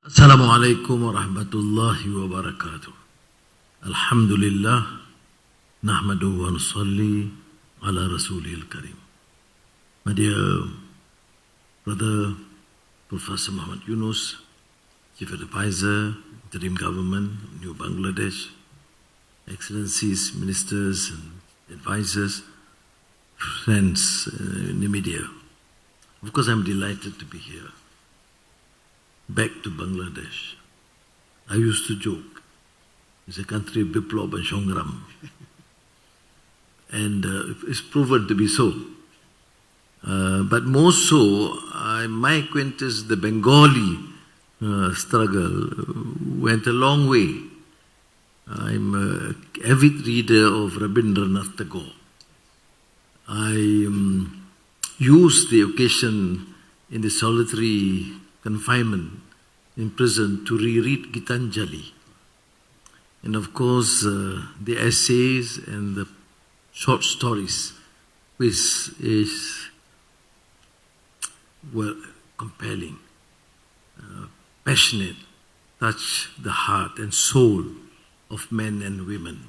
Assalamu alaikum wa rahmatullahi wa barakatuh. Alhamdulillah, nahmadu wa nusalli ala rasulil karim. My dear brother, Professor Muhammad Yunus, Chief Advisor, Interim Government, New Bangladesh, Excellencies, Ministers and Advisors, friends in the media. Of course, I'm delighted to be here. Back to Bangladesh. I used to joke, it's a country of Biplab and Shongram. And it's proven to be so. But more so, my acquaintance, the Bengali struggle went a long way. I'm an avid reader of Rabindranath Tagore. I used the occasion in the solitary confinement in prison to reread Gitanjali. And of course, the essays and the short stories, which were compelling, passionate, touch the heart and soul of men and women.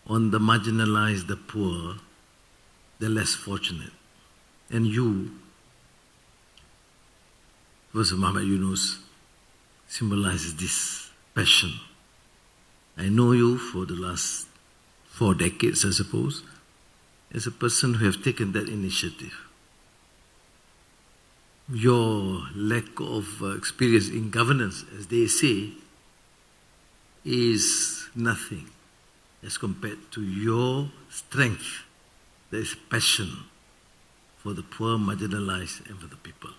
On the marginalized, the poor, the less fortunate. And you, Professor Muhammad Yunus, symbolizes this passion. I know you for the last 4 decades, I suppose, as a person who have taken that initiative. Your lack of experience in governance, as they say, is nothing as compared to your strength. There is passion for the poor, marginalized, and for the people.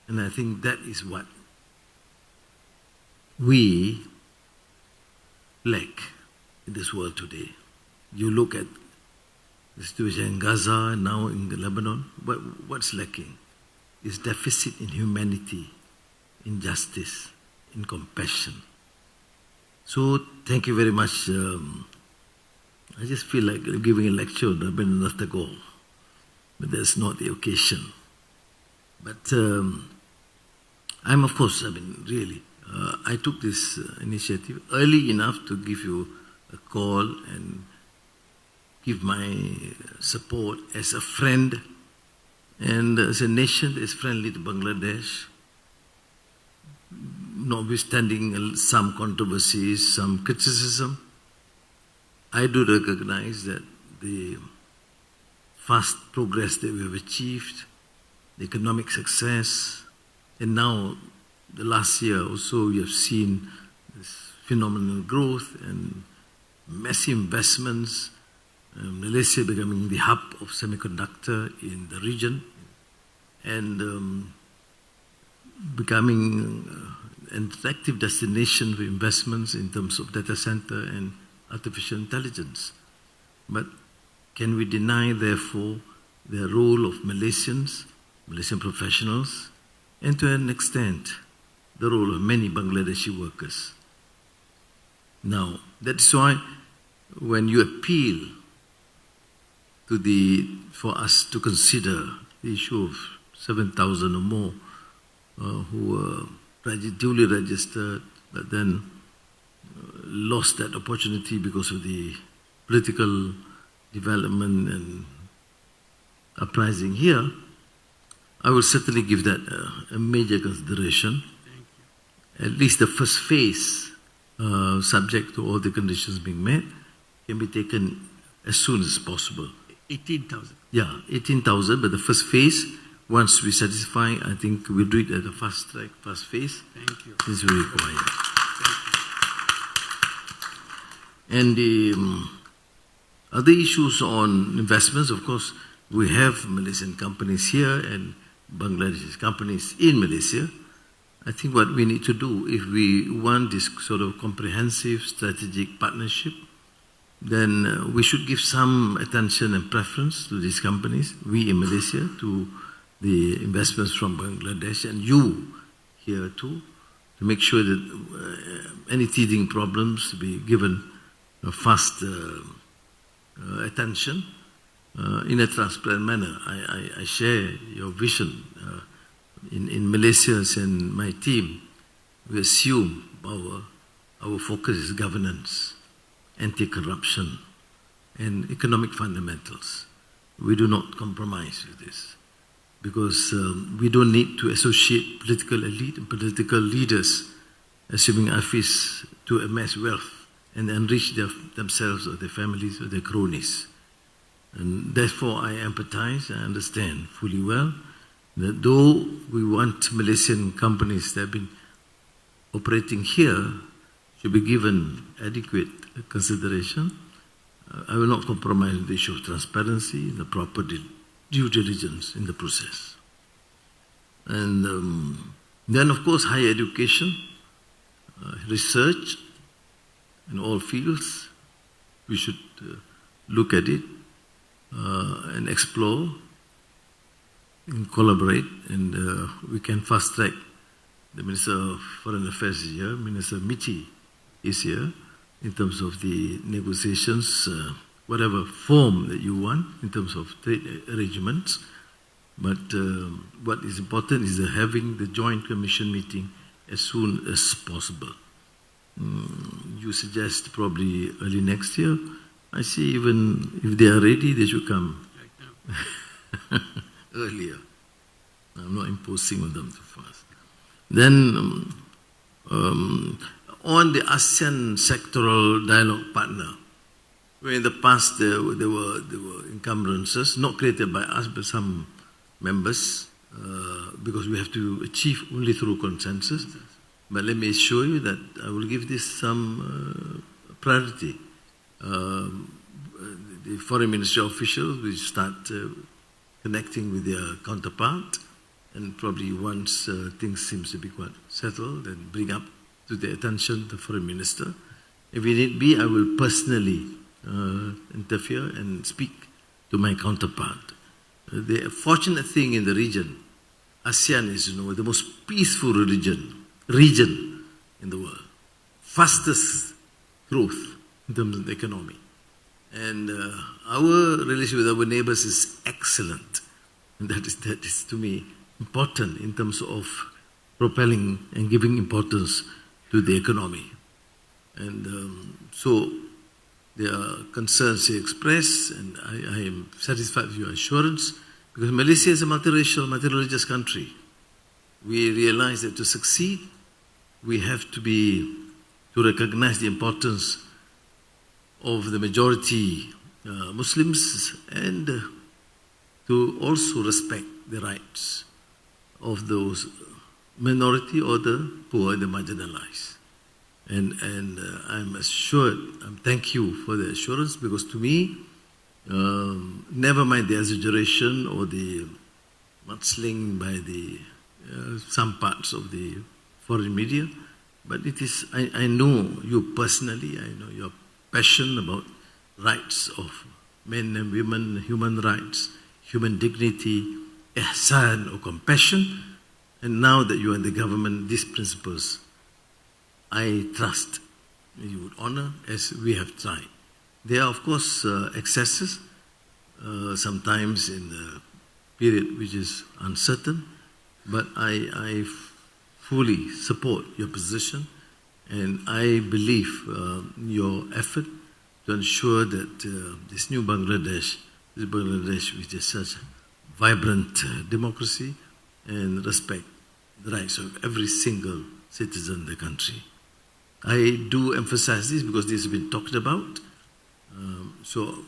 And I think that is what we lack in this world today. You look at the situation in Gaza, now in Lebanon, what's lacking? Is deficit in humanity, in justice, in compassion. So thank you very much. I just feel like giving a lecture on Rabindranath Tagore, but that's not the occasion. But I'm, of course, really, I took this initiative early enough to give you a call and give my support as a friend and as a nation that is friendly to Bangladesh, notwithstanding some controversies, some criticism. I do recognize that the fast progress that we have achieved, the economic success, and now the last year also we have seen this phenomenal growth and massive investments, Malaysia becoming the hub of semiconductor in the region and becoming an attractive destination for investments in terms of data center and artificial intelligence. But can we deny, therefore, the role of Malaysian professionals, and to an extent, the role of many Bangladeshi workers? Now, that's why when you appeal for us to consider the issue of 7,000 or more who were duly registered, but then lost that opportunity because of the political development and uprising here, I will certainly give that a major consideration. At least the first phase, subject to all the conditions being met, can be taken as soon as possible. 18,000. Yeah, 18,000, but the first phase, once we satisfy, I think we'll do it at a fast track, fast phase. Thank you. This will require. And the other issues on investments, of course, we have Malaysian companies here and Bangladeshi companies in Malaysia. I think what we need to do, if we want this sort of comprehensive strategic partnership, then we should give some attention and preference to these companies, we in Malaysia, to the investments from Bangladesh, and you here too, to make sure that any teething problems to be given fast attention in a transparent manner. I share your vision in Malaysia and my team, we assume our focus is governance, anti-corruption, and economic fundamentals. We do not compromise with this because we don't need to associate political elite and political leaders assuming office to amass wealth and enrich themselves or their families or their cronies. And therefore I empathize, I understand fully well that though we want Malaysian companies that have been operating here should be given adequate consideration, I will not compromise on the issue of transparency, the proper due diligence in the process. And then of course higher education, research in all fields, we should look at it and explore and collaborate, and we can fast track. The Minister of Foreign Affairs is here, Minister Michi is here, in terms of the negotiations, whatever form that you want in terms of trade arrangements. But what is important is having the Joint Commission meeting as soon as possible. You suggest probably early next year. I see even if they are ready, they should come earlier. I'm not imposing on them too fast. Then on the ASEAN sectoral dialogue partner, where in the past there were encumbrances, not created by us but some members, because we have to achieve only through consensus. But let me assure you that I will give this some priority. The foreign ministry officials will start connecting with their counterpart, and probably once things seems to be quite settled, then bring up to the attention the foreign minister. If it need be, I will personally interfere and speak to my counterpart. The fortunate thing in the region, ASEAN is, the most peaceful region in the world, fastest growth in terms of the economy. And our relationship with our neighbors is excellent. And that is to me important in terms of propelling and giving importance to the economy. And so there are concerns he expressed, and I am satisfied with your assurance, because Malaysia is a multiracial, multireligious country. We realize that to succeed, we have to recognize the importance of the majority Muslims, and to also respect the rights of those minority or the poor and the marginalized. And I'm assured, thank you for the assurance, because to me, never mind the exaggeration or the mudslinging by the some parts of the foreign media, but it is, I know you personally, I know your passion about rights of men and women, human rights, human dignity, ihsan or compassion, and now that you are in the government, these principles, I trust you would honor as we have tried. There are of course excesses, sometimes in the period which is uncertain, but I fully support your position, and I believe your effort to ensure that this new Bangladesh which is such vibrant democracy and respect the rights of every single citizen in the country. I do emphasize this because this has been talked about. So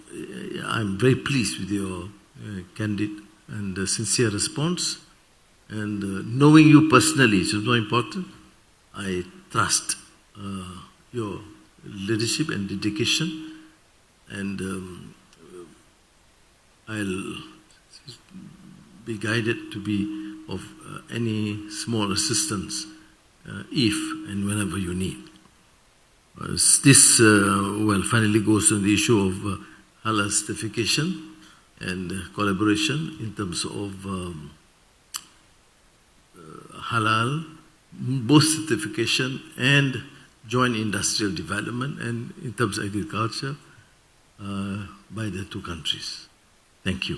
I'm very pleased with your candid and sincere response. And knowing you personally is more important. I trust your leadership and dedication, and I'll be guided to be of any small assistance if and whenever you need. This finally goes on the issue of halal certification and collaboration in terms of halal, both certification and joint industrial development, and in terms of agriculture by the two countries. Thank you.